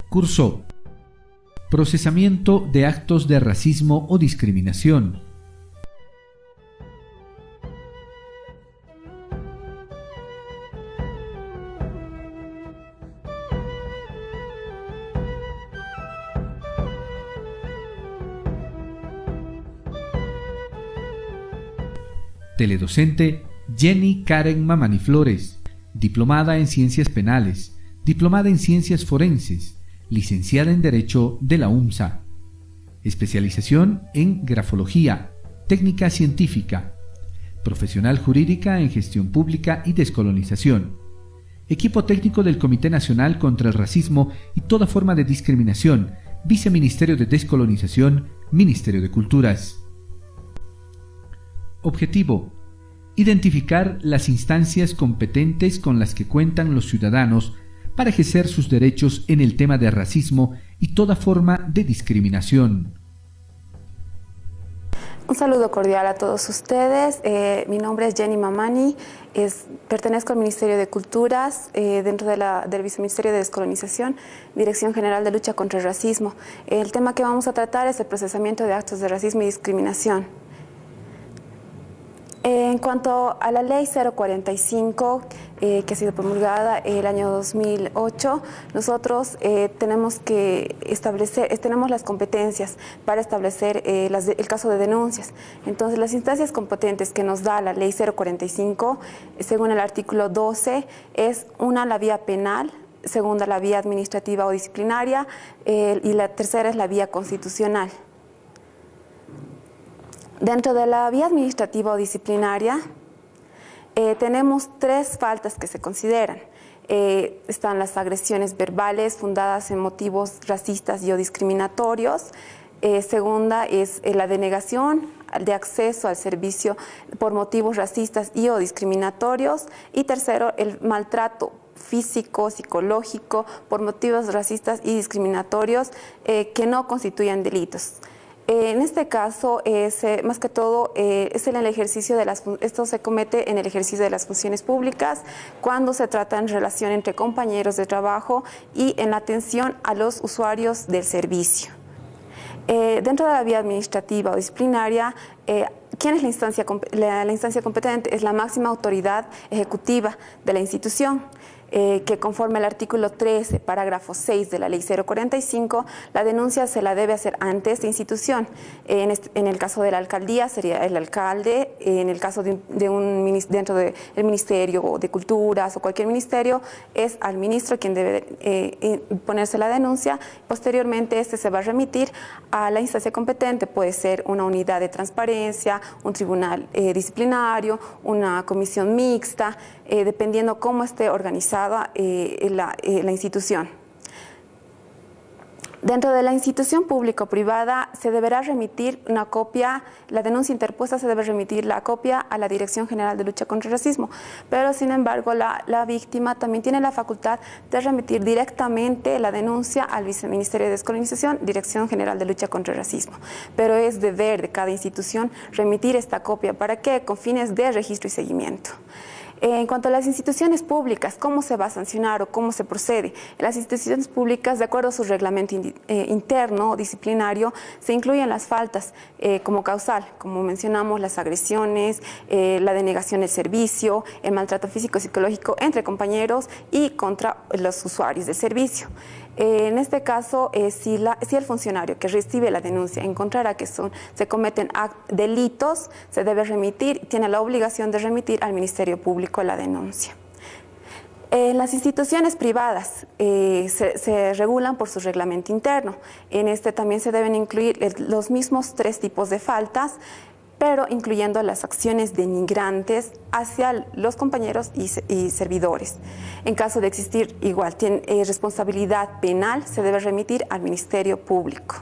Cursó procesamiento de actos de racismo o discriminación, teledocente Jenny Karen Mamani Flores, diplomada en Ciencias Penales, diplomada en Ciencias Forenses, licenciada en Derecho de la UMSA, especialización en Grafología, Técnica Científica, profesional jurídica en Gestión Pública y Descolonización, equipo técnico del Comité Nacional contra el Racismo y toda forma de discriminación, Viceministerio de Descolonización, Ministerio de Culturas. Objetivo: identificar las instancias competentes con las que cuentan los ciudadanos para ejercer sus derechos en el tema de racismo y toda forma de discriminación. Un saludo cordial a todos ustedes. Mi nombre es Jenny Mamani, pertenezco al Ministerio de Culturas, dentro del Viceministerio de Descolonización, Dirección General de Lucha contra el Racismo. El tema que vamos a tratar es el procesamiento de actos de racismo y discriminación. En cuanto a la Ley 045, que ha sido promulgada el año 2008, nosotros tenemos las competencias para establecer el caso de denuncias. Entonces, las instancias competentes que nos da la Ley 045, según el artículo 12, es una, la vía penal; segunda, la vía administrativa o disciplinaria; y la tercera es la vía constitucional. Dentro de la vía administrativa o disciplinaria tenemos tres faltas que se consideran. Están las agresiones verbales fundadas en motivos racistas y o discriminatorios. Segunda es la denegación de acceso al servicio por motivos racistas y o discriminatorios. Y tercero, el maltrato físico, psicológico por motivos racistas y discriminatorios que no constituyen delitos. En este caso, más que todo, es en el ejercicio de esto se comete en el ejercicio de las funciones públicas, cuando se trata en relación entre compañeros de trabajo y en la atención a los usuarios del servicio. Dentro de la vía administrativa o disciplinaria, ¿quién es la instancia competente? Es la máxima autoridad ejecutiva de la institución, que conforme al artículo 13, parágrafo 6 de la Ley 045, la denuncia se la debe hacer ante esta institución. En el caso de la alcaldía sería el alcalde; en el caso dentro del Ministerio de Culturas o cualquier ministerio, es al ministro quien debe ponerse la denuncia. Posteriormente, se va a remitir a la instancia competente. Puede ser una unidad de transparencia, un tribunal disciplinario, una comisión mixta, dependiendo cómo esté organizada la institución. Dentro de la institución pública o privada se deberá remitir una copia, la denuncia interpuesta se debe remitir la copia a la Dirección General de Lucha contra el Racismo, pero sin embargo la víctima también tiene la facultad de remitir directamente la denuncia al Viceministerio de Descolonización, Dirección General de Lucha contra el Racismo. Pero es deber de cada institución remitir esta copia. ¿Para qué? Con fines de registro y seguimiento. En cuanto a las instituciones públicas, ¿cómo se va a sancionar o cómo se procede? En las instituciones públicas, de acuerdo a su reglamento interno o disciplinario, se incluyen las faltas como causal, como mencionamos, las agresiones, la denegación del servicio, el maltrato físico y psicológico entre compañeros y contra los usuarios del servicio. En este caso, si el funcionario que recibe la denuncia encontrara que se cometen delitos, se debe remitir, tiene la obligación de remitir al Ministerio Público la denuncia. Las instituciones privadas se regulan por su reglamento interno. En este también se deben incluir los mismos tres tipos de faltas, pero incluyendo las acciones denigrantes hacia los compañeros y servidores. En caso de existir igual responsabilidad penal, se debe remitir al Ministerio Público.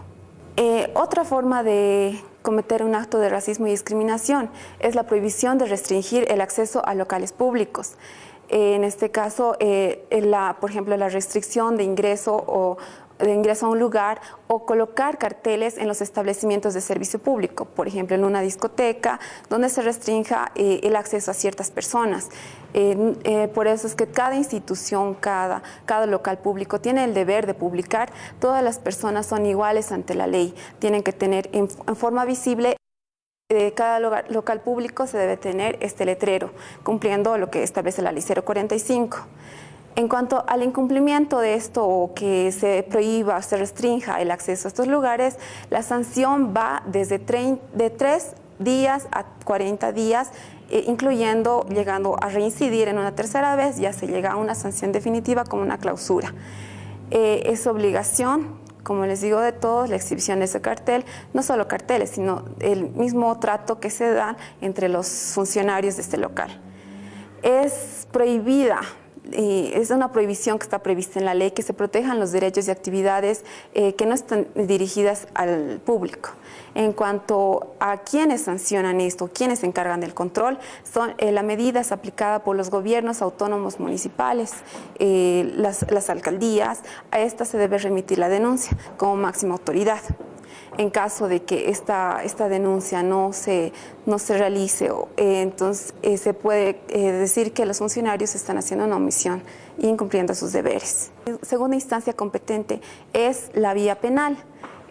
Otra forma de cometer un acto de racismo y discriminación es la prohibición de restringir el acceso a locales públicos. En este caso, por ejemplo, la restricción de ingreso de ingreso a un lugar o colocar carteles en los establecimientos de servicio público, por ejemplo en una discoteca donde se restrinja el acceso a ciertas personas. Por eso es que cada institución, cada local público tiene el deber de publicar. Todas las personas son iguales ante la ley, tienen que tener en forma visible. Cada local público se debe tener este letrero, cumpliendo lo que establece la Ley 045. En cuanto al incumplimiento de esto o que se prohíba, se restrinja el acceso a estos lugares, la sanción va desde de 3 días a 40 días, incluyendo, llegando a reincidir en una tercera vez, ya se llega a una sanción definitiva como una clausura. Es obligación, como les digo, de todos, la exhibición de ese cartel, no solo carteles, sino el mismo trato que se da entre los funcionarios de este local. Es prohibida. Es una prohibición que está prevista en la ley, que se protejan los derechos y actividades que no están dirigidas al público. En cuanto a quienes sancionan esto, quienes se encargan del control, la medida es aplicada por los gobiernos autónomos municipales, las alcaldías. A esta se debe remitir la denuncia como máxima autoridad. En caso de que esta denuncia no se realice, entonces se puede decir que los funcionarios están haciendo una omisión e incumpliendo sus deberes. Segunda instancia competente es la vía penal.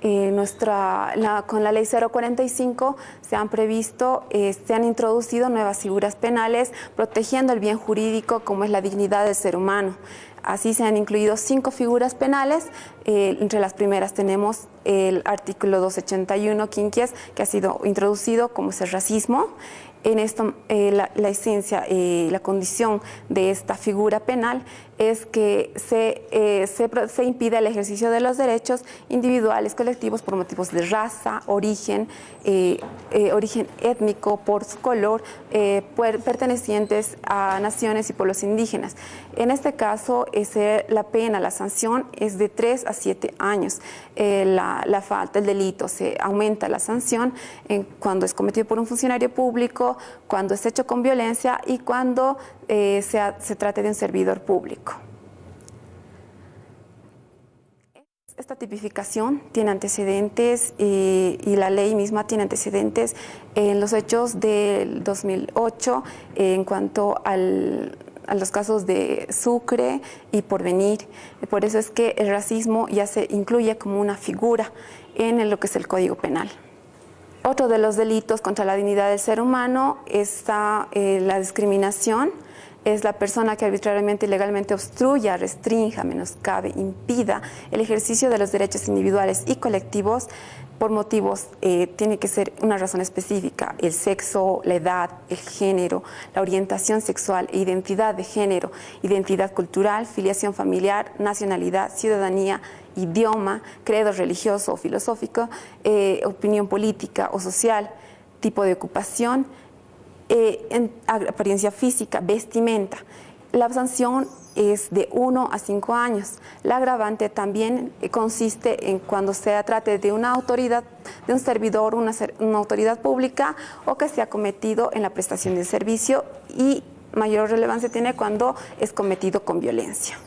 Con la Ley 045 se han introducido nuevas figuras penales protegiendo el bien jurídico como es la dignidad del ser humano. Así se han incluido 5 figuras penales. Entre las primeras tenemos el artículo 281 quinquies, que ha sido introducido como es el racismo. En esto, la esencia, la condición de esta figura penal es que se impide el ejercicio de los derechos individuales, colectivos, por motivos de raza, origen étnico, por su color, pertenecientes a naciones y pueblos indígenas. En este caso, la pena, la sanción es de 3 a 7 años. La falta, el delito, se aumenta la sanción cuando es cometido por un funcionario público, cuando es hecho con violencia y cuando se trate de un servidor público. Esta tipificación tiene antecedentes y la ley misma tiene antecedentes en los hechos del 2008 en cuanto a los casos de Sucre y Porvenir. Por eso es que el racismo ya se incluye como una figura en lo que es el Código Penal. Otro de los delitos contra la dignidad del ser humano está la discriminación. Es la persona que arbitrariamente y ilegalmente obstruya, restrinja, menoscabe, impida el ejercicio de los derechos individuales y colectivos por motivos, tiene que ser una razón específica: el sexo, la edad, el género, la orientación sexual e identidad de género, identidad cultural, filiación familiar, nacionalidad, ciudadanía, idioma, credo religioso o filosófico, opinión política o social, tipo de ocupación, apariencia física, vestimenta. La sanción es de 1 a 5 años. La agravante también consiste en cuando se trate de una autoridad, de un servidor, una autoridad pública, o que se ha cometido en la prestación del servicio, y mayor relevancia tiene cuando es cometido con violencia.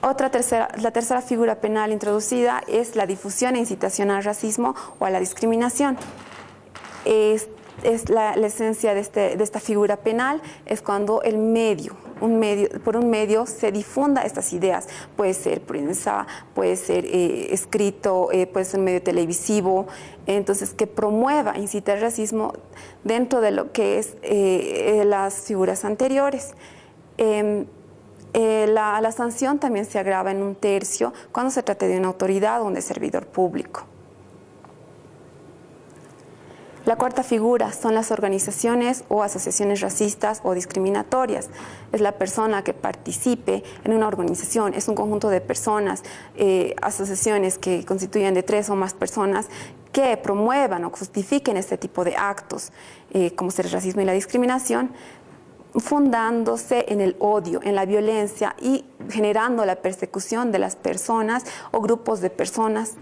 La tercera figura penal introducida es la difusión e incitación al racismo o a la discriminación. La esencia de esta figura penal es cuando por un medio se difunda estas ideas. Puede ser prensa, puede ser escrito, puede ser un medio televisivo. Entonces, que promueva, incita al racismo dentro de lo que es las figuras anteriores. La sanción también se agrava en 1/3 cuando se trate de una autoridad o de servidor público. La cuarta figura son las organizaciones o asociaciones racistas o discriminatorias. Es la persona que participe en una organización, es un conjunto de personas, asociaciones que constituyen de 3 o más personas que promuevan o justifiquen este tipo de actos, como ser el racismo y la discriminación, fundándose en el odio, en la violencia y generando la persecución de las personas o grupos de personas.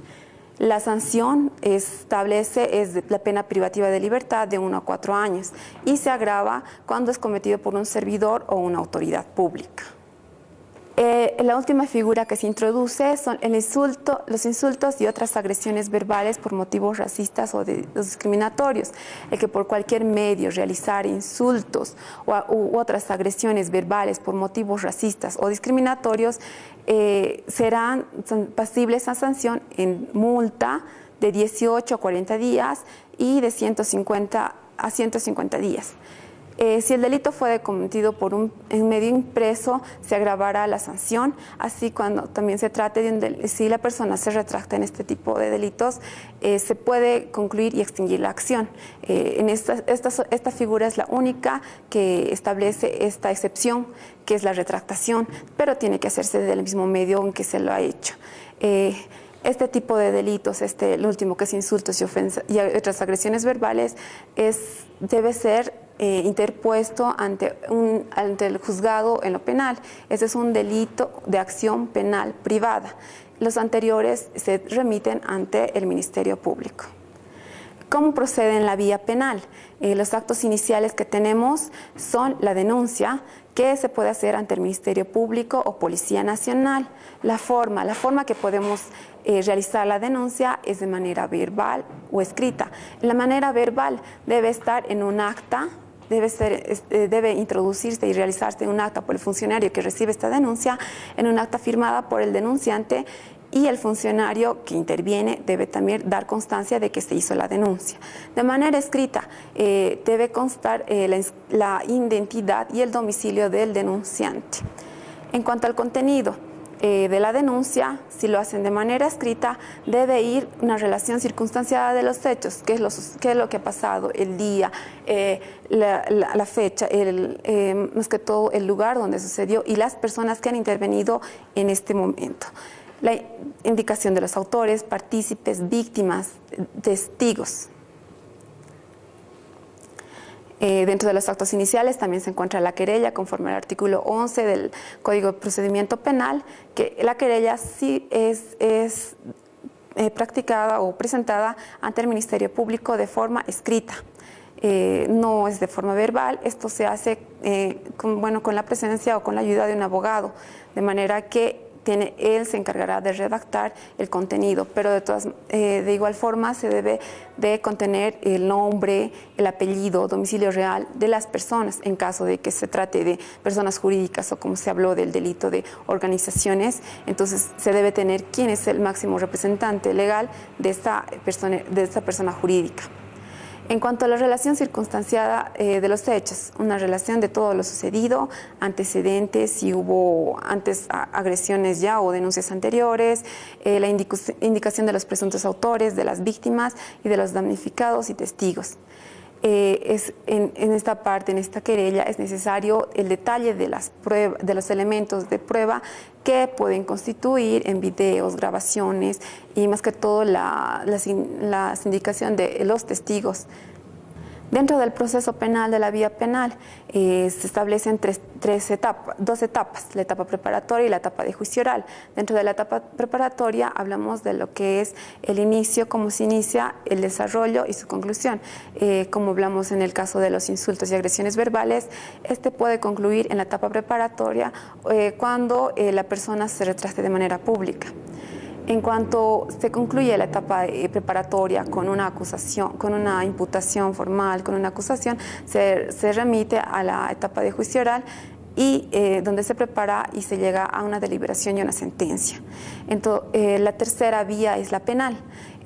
La sanción establece la pena privativa de libertad de 1 a 4 años y se agrava cuando es cometido por un servidor o una autoridad pública. La última figura que se introduce son los insultos y otras agresiones verbales por motivos racistas o discriminatorios. El que por cualquier medio realizar insultos u otras agresiones verbales por motivos racistas o discriminatorios serán pasibles a sanción en multa de 18 a 40 días y de 150 a 150 días. Si el delito fue cometido por un medio impreso, se agravará la sanción. Así, cuando también se trate si la persona se retracta en este tipo de delitos, se puede concluir y extinguir la acción. Esta figura es la única que establece esta excepción, que es la retractación, pero tiene que hacerse del mismo medio en que se lo ha hecho. Este tipo de delitos, el último, que es insultos y ofensas y otras agresiones verbales, debe ser interpuesto ante el juzgado en lo penal. Ese es un delito de acción penal privada. Los anteriores se remiten ante el Ministerio Público. ¿Cómo procede en la vía penal? Los actos iniciales que tenemos son la denuncia, que se puede hacer ante el Ministerio Público o Policía Nacional. La forma que podemos realizar la denuncia es de manera verbal o escrita. La manera verbal debe estar en un acta, debe introducirse y realizarse un acta por el funcionario que recibe esta denuncia, en un acta firmada por el denunciante, y el funcionario que interviene debe también dar constancia de que se hizo la denuncia. De manera escrita, debe constar la identidad y el domicilio del denunciante. En cuanto al contenido de la denuncia, si lo hacen de manera escrita, debe ir una relación circunstanciada de los hechos, qué es lo que ha pasado, el día, la fecha, más que todo el lugar donde sucedió y las personas que han intervenido en este momento. La indicación de los autores, partícipes, víctimas, testigos. Dentro de los actos iniciales también se encuentra la querella, conforme al artículo 11 del Código de Procedimiento Penal, que la querella sí es practicada o presentada ante el Ministerio Público de forma escrita. No es de forma verbal. Esto se hace con la presencia o con la ayuda de un abogado, de manera que él se encargará de redactar el contenido, pero de igual forma se debe de contener el nombre, el apellido, domicilio real de las personas, en caso de que se trate de personas jurídicas o, como se habló, del delito de organizaciones. Entonces se debe tener quién es el máximo representante legal de esta persona jurídica. En cuanto a la relación circunstanciada de los hechos, una relación de todo lo sucedido, antecedentes, si hubo antes agresiones ya o denuncias anteriores, la indicación de los presuntos autores, de las víctimas y de los damnificados y testigos. En esta parte, en esta querella, es necesario el detalle de los elementos de prueba que pueden constituir en videos, grabaciones y más que todo la indicación de los testigos. Dentro del proceso penal de la vía penal se establecen dos etapas, la etapa preparatoria y la etapa de juicio oral. Dentro de la etapa preparatoria hablamos de lo que es el inicio, cómo se inicia, el desarrollo y su conclusión. Como hablamos en el caso de los insultos y agresiones verbales, este puede concluir en la etapa preparatoria cuando la persona se retrate de manera pública. En cuanto se concluye la etapa preparatoria con una acusación, con una imputación formal, con una acusación, se remite a la etapa de juicio oral y donde se prepara y se llega a una deliberación y una sentencia. Entonces, la tercera vía es la penal.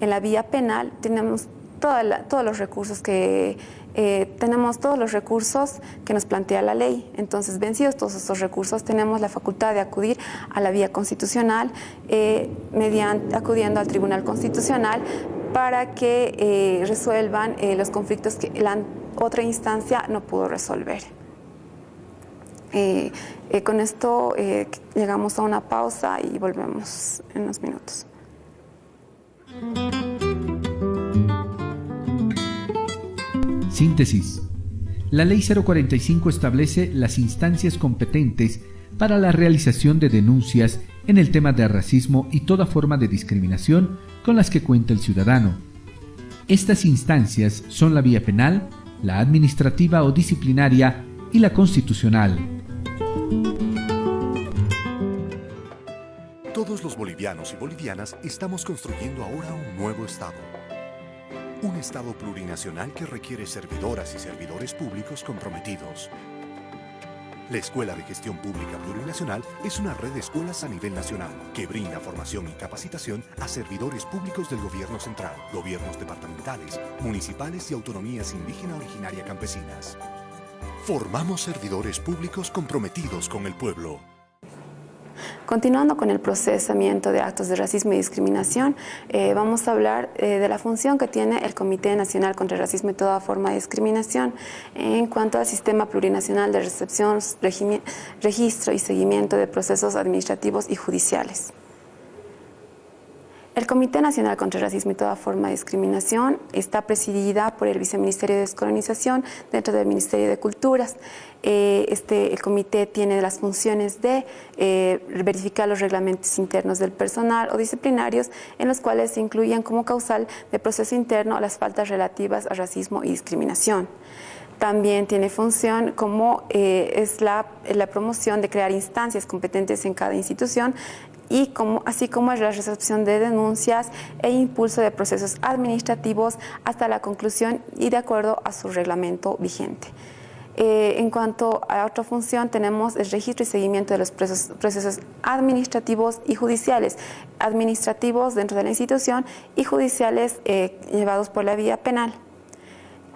En la vía penal tenemos todos los recursos que nos plantea la ley. Entonces, vencidos todos estos recursos, tenemos la facultad de acudir a la vía constitucional, acudiendo al Tribunal Constitucional para que resuelvan los conflictos que la otra instancia no pudo resolver. Con esto llegamos a una pausa y volvemos en unos minutos. Síntesis. La Ley 045 establece las instancias competentes para la realización de denuncias en el tema de racismo y toda forma de discriminación con las que cuenta el ciudadano. Estas instancias son la vía penal, la administrativa o disciplinaria y la constitucional. Todos los bolivianos y bolivianas estamos construyendo ahora un nuevo Estado. Un Estado plurinacional que requiere servidoras y servidores públicos comprometidos. La Escuela de Gestión Pública Plurinacional es una red de escuelas a nivel nacional que brinda formación y capacitación a servidores públicos del gobierno central, gobiernos departamentales, municipales y autonomías indígena originaria campesinas. Formamos servidores públicos comprometidos con el pueblo. Continuando con el procesamiento de actos de racismo y discriminación, vamos a hablar de la función que tiene el Comité Nacional contra el Racismo y toda forma de discriminación en cuanto al sistema plurinacional de recepción, registro y seguimiento de procesos administrativos y judiciales. El Comité Nacional contra el Racismo y toda forma de discriminación está presidida por el Viceministerio de Descolonización dentro del Ministerio de Culturas. El comité tiene las funciones de verificar los reglamentos internos del personal o disciplinarios en los cuales se incluyen como causal de proceso interno las faltas relativas a racismo y discriminación. También tiene función como es la promoción de crear instancias competentes en cada institución así como es la recepción de denuncias e impulso de procesos administrativos hasta la conclusión y de acuerdo a su reglamento vigente. En cuanto a otra función, tenemos el registro y seguimiento de los procesos administrativos y judiciales, administrativos dentro de la institución y judiciales llevados por la vía penal.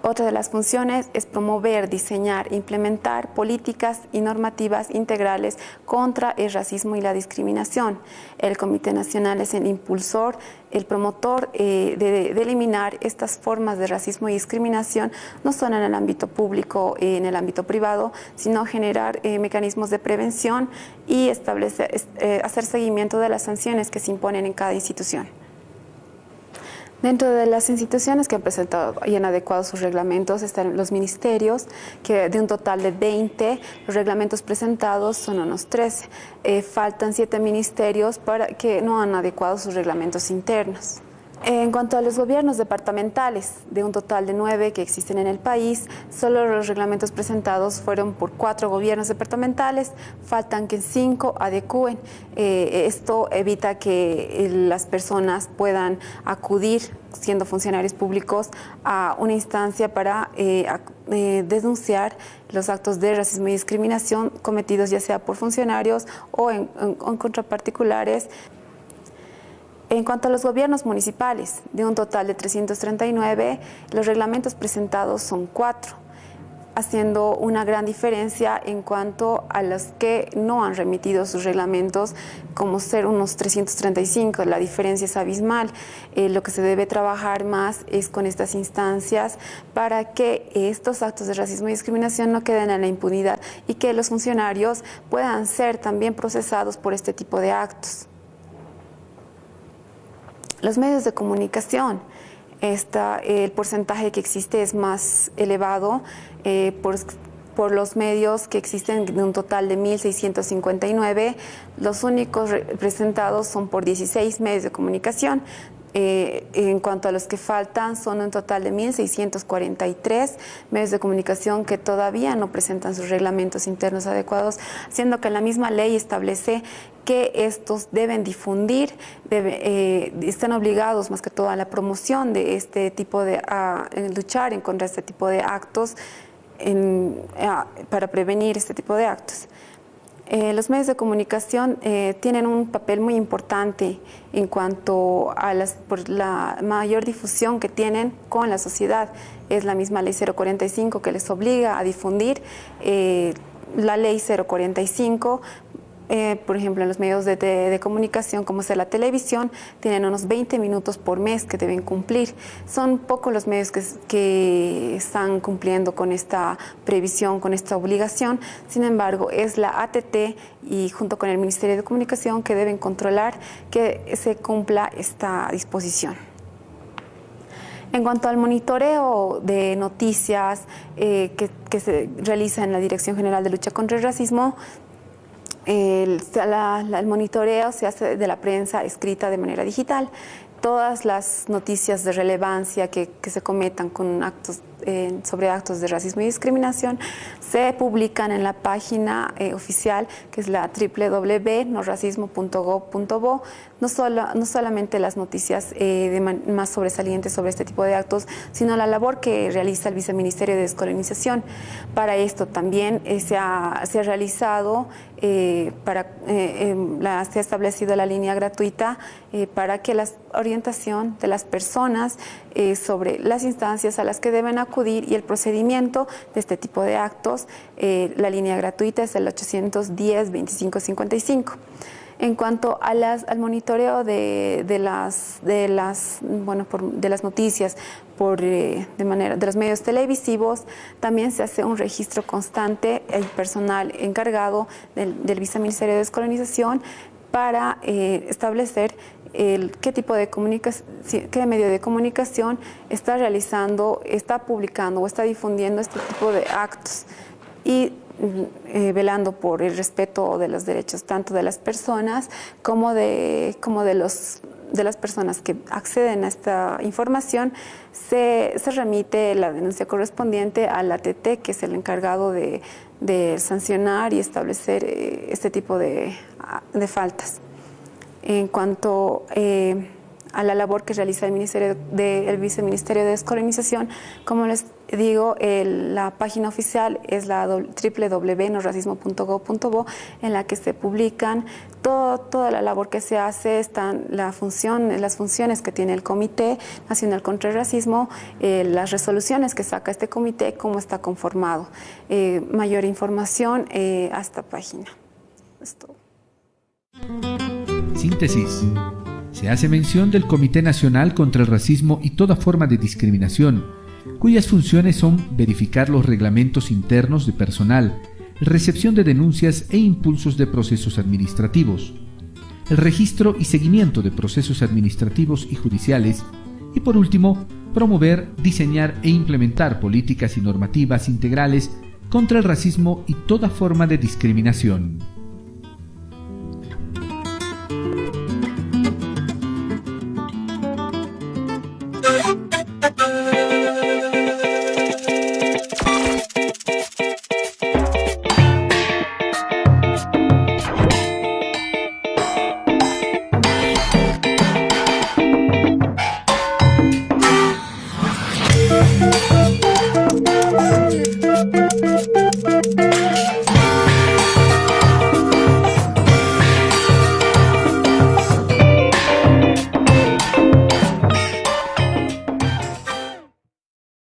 Otra de las funciones es promover, diseñar, implementar políticas y normativas integrales contra el racismo y la discriminación. El Comité Nacional es el impulsor, el promotor de eliminar estas formas de racismo y discriminación, no solo en el ámbito público y en el ámbito privado, sino generar mecanismos de prevención y hacer seguimiento de las sanciones que se imponen en cada institución. Dentro de las instituciones que han presentado y han adecuado sus reglamentos están los ministerios, que de un total de 20, los reglamentos presentados son unos 13. Faltan 7 ministerios que no han adecuado sus reglamentos internos. En cuanto a los gobiernos departamentales, de un total de 9 que existen en el país, solo los reglamentos presentados fueron por 4 gobiernos departamentales, faltan que 5 adecúen. Esto evita que las personas puedan acudir, siendo funcionarios públicos, a una instancia para denunciar los actos de racismo y discriminación cometidos ya sea por funcionarios o en contra particulares. En cuanto a los gobiernos municipales, de un total de 339, los reglamentos presentados son 4, haciendo una gran diferencia en cuanto a los que no han remitido sus reglamentos, como ser unos 335. La diferencia es abismal. Lo que se debe trabajar más es con estas instancias para que estos actos de racismo y discriminación no queden en la impunidad y que los funcionarios puedan ser también procesados por este tipo de actos. Los medios de comunicación, el porcentaje que existe es más elevado por los medios que existen de un total de 1.659. Los únicos presentados son por 16 medios de comunicación. En cuanto a los que faltan, son un total de 1.643 medios de comunicación que todavía no presentan sus reglamentos internos adecuados, siendo que la misma ley establece que estos deben difundir, están obligados más que todo a la promoción de este tipo luchar en contra de este tipo de actos, para prevenir este tipo de actos. Los medios de comunicación tienen un papel muy importante en cuanto a por la mayor difusión que tienen con la sociedad. Es la misma ley 045 que les obliga a difundir. La ley 045, por ejemplo, en los medios de comunicación, como sea la televisión, tienen unos 20 minutos por mes que deben cumplir. Son pocos los medios que están cumpliendo con esta previsión, con esta obligación. Sin embargo, es la ATT y junto con el Ministerio de Comunicación que deben controlar que se cumpla esta disposición. En cuanto al monitoreo de noticias que se realiza en la Dirección General de Lucha contra el Racismo, el monitoreo se hace de la prensa escrita de manera digital. Todas las noticias de relevancia que se cometan con actos sobre actos de racismo y discriminación se publican en la página oficial, que es la www.noracismo.gov.bo. No solamente las noticias más sobresalientes sobre este tipo de actos, sino la labor que realiza el Viceministerio de Descolonización. Para esto también se ha realizado, se ha establecido la línea gratuita para que la orientación de las personas sobre las instancias a las que deben acudir y el procedimiento de este tipo de actos. La línea gratuita es el 810-2555. En cuanto a al monitoreo de las noticias de los medios televisivos, también se hace un registro constante, el personal encargado del Viceministerio de Descolonización para establecer qué medio de comunicación está realizando, está publicando o está difundiendo este tipo de actos, y velando por el respeto de los derechos tanto de las personas como de las personas que acceden a esta información. Se remite la denuncia correspondiente al ATT, que es el encargado de sancionar y establecer este tipo de faltas. En cuanto a la labor que realiza el Viceministerio de Descolonización, como les digo, la página oficial es la www.noracismo.gov.bo, en la que se publican toda la labor que se hace, están las funciones que tiene el Comité Nacional contra el Racismo, las resoluciones que saca este comité, cómo está conformado. Mayor información a esta página. Es todo. Síntesis. Se hace mención del Comité Nacional contra el Racismo y toda forma de discriminación, cuyas funciones son verificar los reglamentos internos de personal, recepción de denuncias e impulsos de procesos administrativos, el registro y seguimiento de procesos administrativos y judiciales, y por último, promover, diseñar e implementar políticas y normativas integrales contra el racismo y toda forma de discriminación.